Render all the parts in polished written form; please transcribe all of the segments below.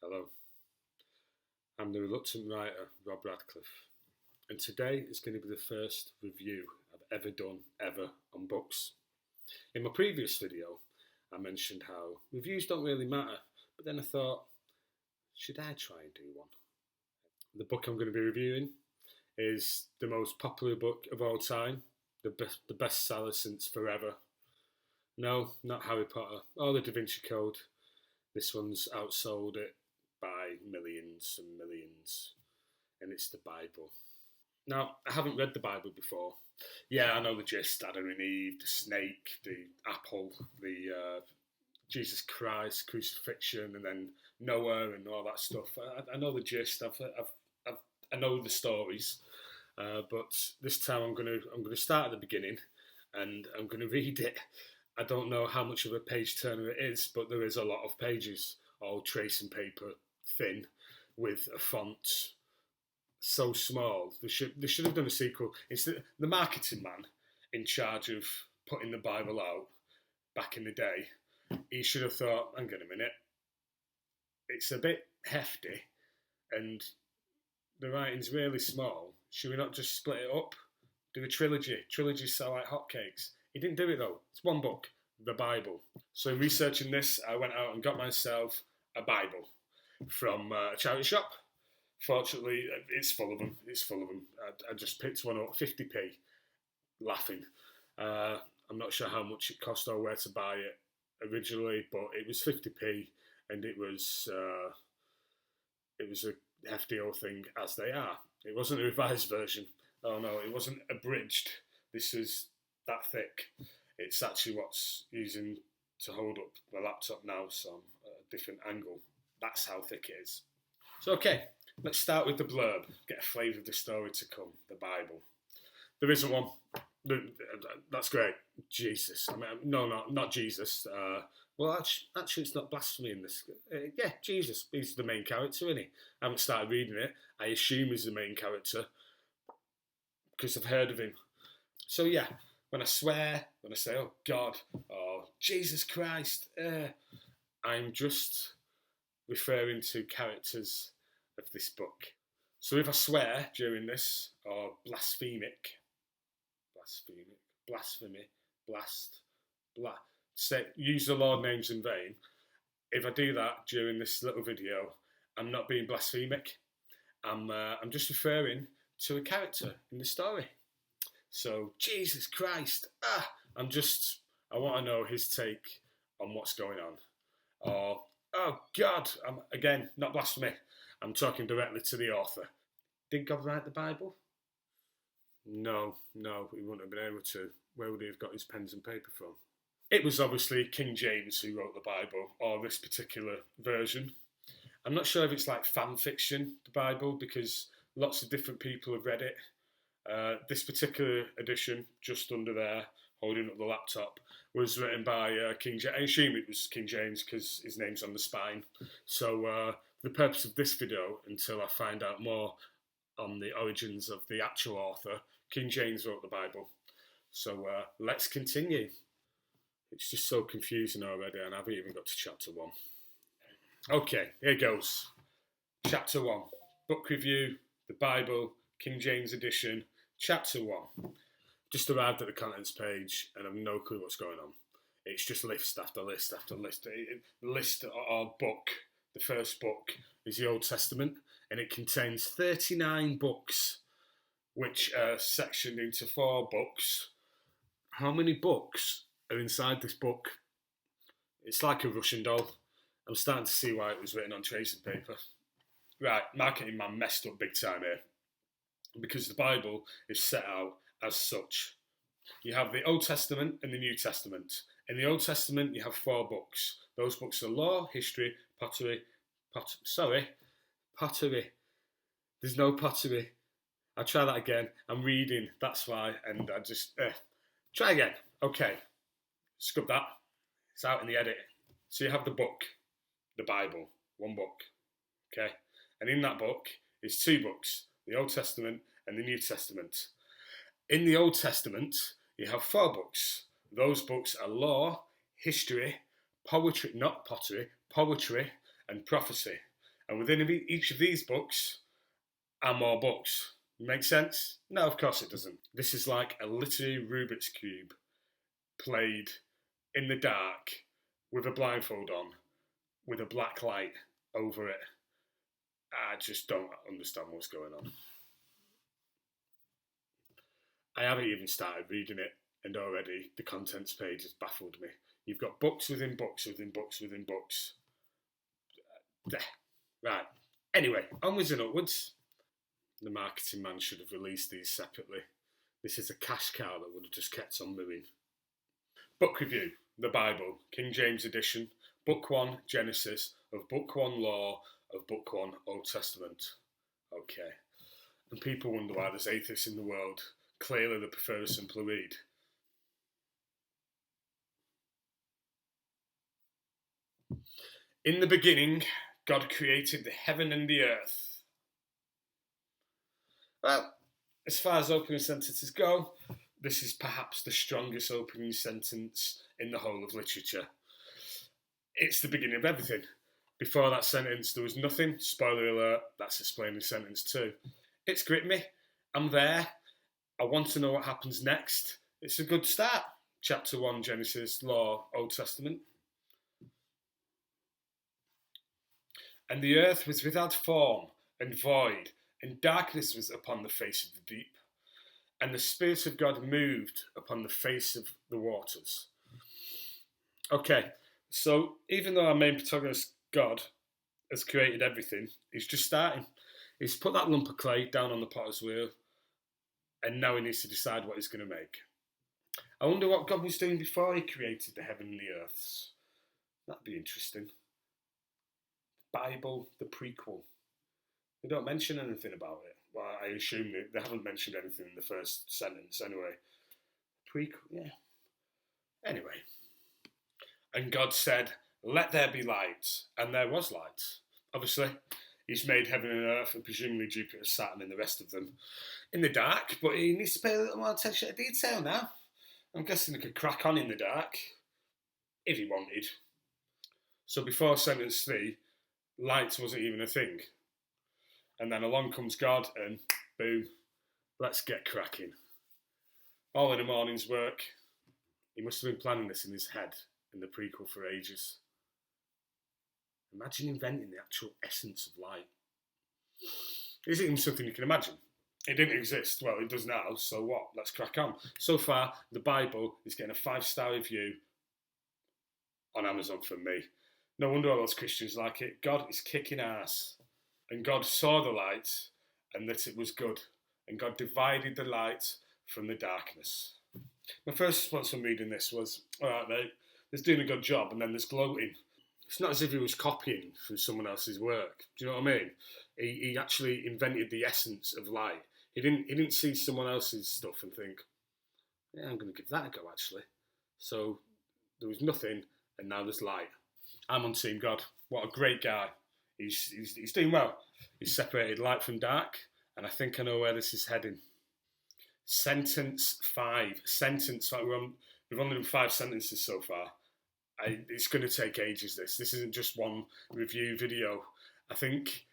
Hello, I'm the reluctant writer Rob Radcliffe, and today is going to be the first review I've ever done on books. In my previous video, I mentioned how reviews don't really matter, but then I thought, should I try and do one? The book I'm going to be reviewing is the most popular book of all time, the bestseller since forever. No, not Harry Potter or the Da Vinci Code. This one's outsold it by millions and millions, and it's the Bible. Now, I haven't read the Bible before. Yeah, I know the gist: Adam and Eve, the snake, the apple, the Jesus Christ crucifixion, and then Noah and all that stuff. I know the gist. I know the stories, but this time I'm gonna start at the beginning, and I'm gonna read it. I don't know how much of a page turner it is, but there is a lot of pages, all tracing paper, thin, with a font so small. They should have done a sequel. It's the marketing man in charge of putting the Bible out back in the day. He should have thought, hang on a minute, it's a bit hefty, and the writing's really small. Should we not just split it up? Do a trilogy. Trilogies sell like hotcakes. He didn't do it though. It's one book, the Bible. So in researching this, I went out and got myself a Bible from a charity shop. Fortunately, it's full of them. I just picked one up, 50p, laughing. I'm not sure how much it cost or where to buy it originally, but it was 50p, and it was a hefty old thing, as they are. It wasn't a revised version. Oh no, it wasn't abridged. This is that thick. It's actually what's using to hold up my laptop now, so I'm at a different angle. That's how thick it is. So okay, let's start with the blurb. Get a flavour of the story to come, the Bible. There isn't one. That's great. Jesus. I mean, no, not Jesus. Well, actually, it's not blasphemy in this. Yeah, Jesus. He's the main character, isn't he? I haven't started reading it. I assume he's the main character because I've heard of him. So yeah, when I swear, when I say, oh God, or Jesus Christ, I'm just referring to characters of this book. So if I swear during this, or blasphemy, use the Lord names in vain, if I do that during this little video, I'm not being blasphemic. I'm just referring to a character in the story. So, Jesus Christ, I want to know his take on what's going on. Or, oh God, again, not blasphemy. I'm talking directly to the author. Did God write the Bible? No, he wouldn't have been able to. Where would he have got his pens and paper from? It was obviously King James who wrote the Bible, or this particular version. I'm not sure if it's like fan fiction, the Bible, because lots of different people have read it. This particular edition, just under there, holding up the laptop, was written by King James. I assume it was King James because his name's on the spine. So for the purpose of this video, until I find out more on the origins of the actual author, King James wrote the Bible. So let's continue. It's just so confusing already, and I haven't even got to chapter 1. Okay, here goes. Chapter 1. Book review, the Bible, King James edition, chapter 1. Just arrived at the contents page, and I've no clue what's going on. It's just list after list after list. The list or book, the first book, is the Old Testament, and it contains 39 books, which are sectioned into 4 books. How many books are inside this book? It's like a Russian doll. I'm starting to see why it was written on tracing paper. Right, marketing man messed up big time here, because the Bible is set out as such. You have the Old Testament and the New Testament. In the Old Testament, you have 4 books. Those books are law, history, pottery. There's no pottery. I'll try that again. I'm reading, that's why, and I just... Try again. Okay. Scrub that. It's out in the edit. So you have the book, the Bible, 1 book. Okay? And in that book is 2 books, the Old Testament and the New Testament. In the Old Testament, you have 4 books. Those books are law, history, poetry, not pottery, poetry and prophecy. And within each of these books are more books. Make sense? No, of course it doesn't. This is like a literary Rubik's Cube played in the dark with a blindfold on, with a black light over it. I just don't understand what's going on. I haven't even started reading it, and already the contents page has baffled me. You've got books within books within books within books. Right. Anyway, onwards and upwards. The marketing man should have released these separately. This is a cash cow that would have just kept on moving. Book review. The Bible, King James Edition, Book 1, Genesis, of Book 1, Law, of Book 1, Old Testament. Okay. And people wonder why there's atheists in the world. Clearly they prefer a simpler read. In the beginning, God created the heaven and the earth. Well, as far as opening sentences go, this is perhaps the strongest opening sentence in the whole of literature. It's the beginning of everything. Before that sentence, there was nothing. Spoiler alert, that's explaining sentence 2. It's gripped me. I'm there. I want to know what happens next. It's a good start. Chapter 1, Genesis, Law, Old Testament. And the earth was without form and void, and darkness was upon the face of the deep. And the Spirit of God moved upon the face of the waters. Okay, so even though our main protagonist, God, has created everything, he's just starting. He's put that lump of clay down on the potter's wheel, and now he needs to decide what he's going to make. I wonder what God was doing before he created the heaven and the earths. That'd be interesting. Bible, the prequel. They don't mention anything about it. Well, I assume they haven't mentioned anything in the first sentence anyway. Prequel, yeah. Anyway. And God said, let there be light. And there was light. Obviously, he's made heaven and earth, and presumably Jupiter, Saturn, and the rest of them in the dark, but he needs to pay a little more attention to detail now. I'm guessing he could crack on in the dark, if he wanted. So before sentence 3, light wasn't even a thing. And then along comes God and boom, let's get cracking. All in a morning's work. He must have been planning this in his head in the prequel for ages. Imagine inventing the actual essence of light. Is it even something you can imagine? It didn't exist. Well, it does now, so what? Let's crack on. So far, the Bible is getting a 5-star review on Amazon from me. No wonder all those Christians like it. God is kicking ass. And God saw the light, and that it was good. And God divided the light from the darkness. My first response when reading this was, all right, mate, there's doing a good job, and then there's gloating. It's not as if he was copying from someone else's work. Do you know what I mean? He actually invented the essence of light. He didn't see someone else's stuff and think, yeah, I'm going to give that a go, actually. So there was nothing, and now there's light. I'm on Team God. What a great guy. He's doing well. He's separated light from dark, and I think I know where this is heading. Sentence 5. We've only done 5 sentences so far. It's going to take ages, this. This isn't just one review video. I think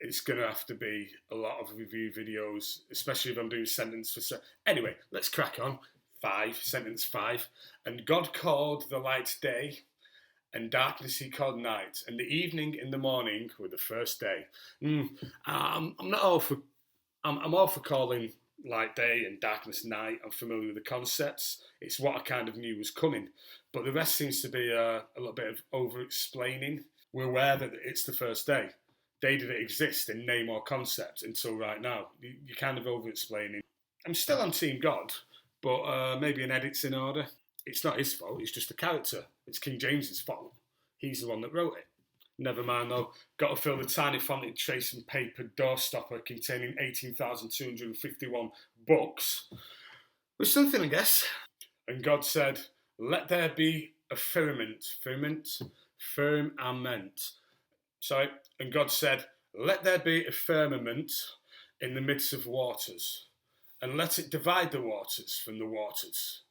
it's going to have to be a lot of review videos, especially if I'm doing sentence for sentence. Anyway, let's crack on. Sentence 5. And God called the light day, and darkness he called night, and the evening and the morning were the first day. I'm all for calling light day and darkness night. I'm familiar with the concepts. It's what I kind of knew was coming. But the rest seems to be a little bit of over-explaining. We're aware that it's the first day. Day didn't exist in name or concept until right now. You're kind of over-explaining. I'm still on Team God, but maybe an edit's in order. It's not his fault, it's just a character. It's King James's fault. He's the one that wrote it. Never mind though, got to fill the tiny fonted trace and paper doorstopper containing 18,251 books with something, I guess. And God said, let there be a firmament. Sorry. And God said, let there be a firmament in the midst of waters, and let it divide the waters from the waters.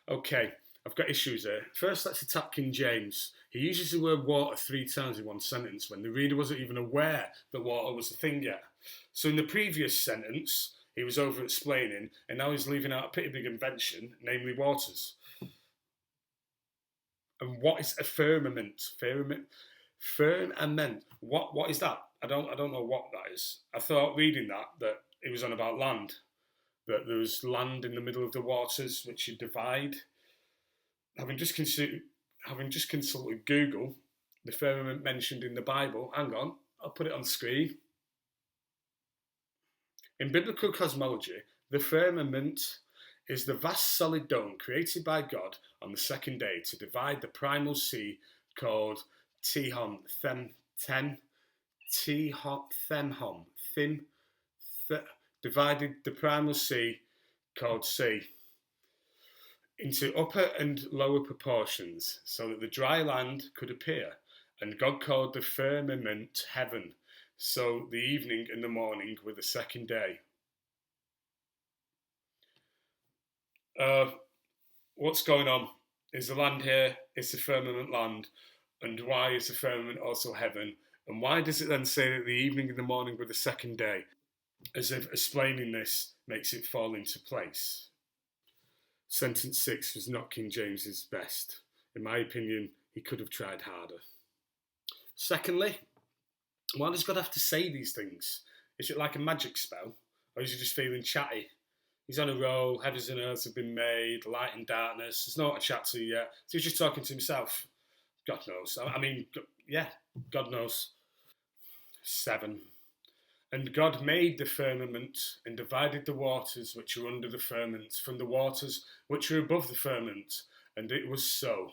Okay, I've got issues here. First, let's attack King James. He uses the word water 3 times in one sentence when the reader wasn't even aware that water was a thing yet. So in the previous sentence, he was over explaining, and now he's leaving out a pretty big invention, namely waters. And what is a firmament? Firmament. What is that? I don't know what that is. I thought reading that it was on about land, that there was land in the middle of the waters which you divide. Having just consulted Google, the firmament mentioned in the Bible. Hang on, I'll put it on screen. In biblical cosmology, the firmament is the vast solid dome created by God on the second day to divide the primal sea called Tihon, divided the primal sea called sea into upper and lower proportions so that the dry land could appear, and God called the firmament heaven. So the evening and the morning were the second day. What's going on? Is the land here? Is the firmament land? And why is the firmament also heaven? And why does it then say that the evening and the morning were the second day? As if explaining this makes it fall into place. Sentence 6 was not King James's best. In my opinion, he could have tried harder. Secondly, why does God have to say these things? Is it like a magic spell? Or is he just feeling chatty? He's on a roll, heavens and earth have been made, light and darkness. There's no one to chat to yet. So he's just talking to himself. God knows. God knows. 7. And God made the firmament and divided the waters which are under the firmament from the waters which are above the firmament. And it was so.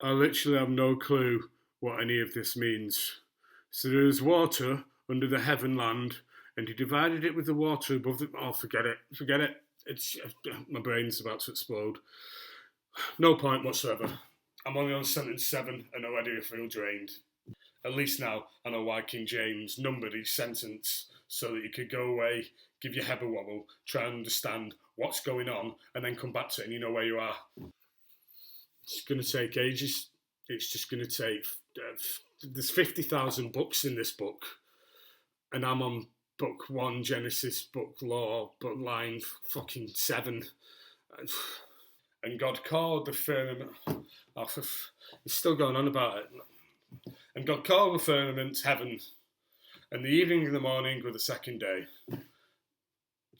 I literally have no clue what any of this means. So there is water under the heaven land, and he divided it with the water above the... Oh, forget it. It's my brain's about to explode. No point whatsoever. I'm only on sentence 7, and already I feel drained. At least now I know why King James numbered each sentence, so that you could go away, give your head a wobble, try and understand what's going on, and then come back to it and you know where you are. It's going to take ages. It's just going to take... there's 50,000 books in this book, and I'm on book 1, Genesis, book law, book line fucking 7. And God called the firmament... He's still going on about it. And God called the firmament heaven, and the evening and the morning were the second day.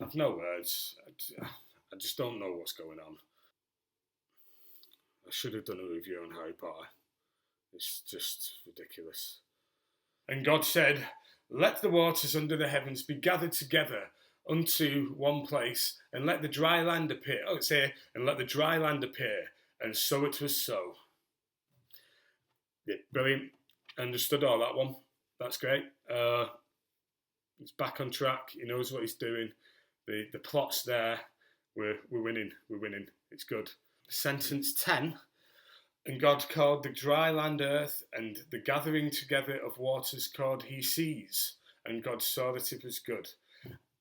I've no words. I just don't know what's going on. I should have done a review on Harry Potter. It's just ridiculous. And God said, let the waters under the heavens be gathered together unto one place, and let the dry land appear. Oh, it's here. And let the dry land appear. And so it was so. Yeah, brilliant. Understood all that one. That's great. He's back on track. He knows what he's doing. The plot's there. We're winning. It's good. Sentence 10. And God called the dry land earth, and the gathering together of waters called he seas. And God saw that it was good.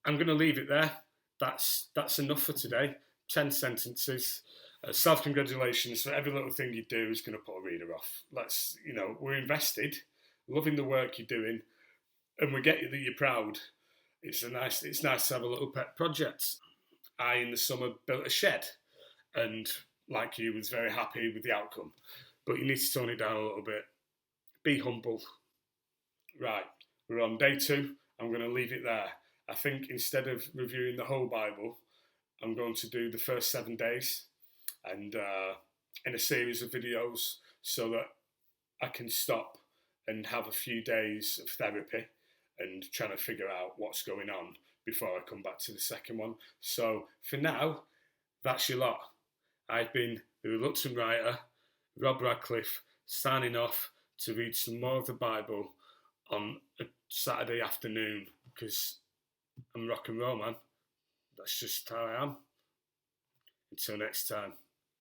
I'm going to leave it there. That's enough for today. 10 sentences. Self-congratulations for every little thing you do is going to put a reader off. We're invested, loving the work you're doing, and we get you that you're proud. It's nice to have a little pet project. I, in the summer, built a shed, and like you, was very happy with the outcome. But you need to tone it down a little bit. Be humble. Right, we're on day 2. I'm going to leave it there. I think instead of reviewing the whole Bible, I'm going to do the first 7 days, and in a series of videos, so that I can stop and have a few days of therapy and trying to figure out what's going on before I come back to the second one. So for now, that's your lot. I've been the Reluctant Writer, Rob Radcliffe, signing off to read some more of the Bible on a Saturday afternoon, because I'm rock and roll, man. That's just how I am. Until next time.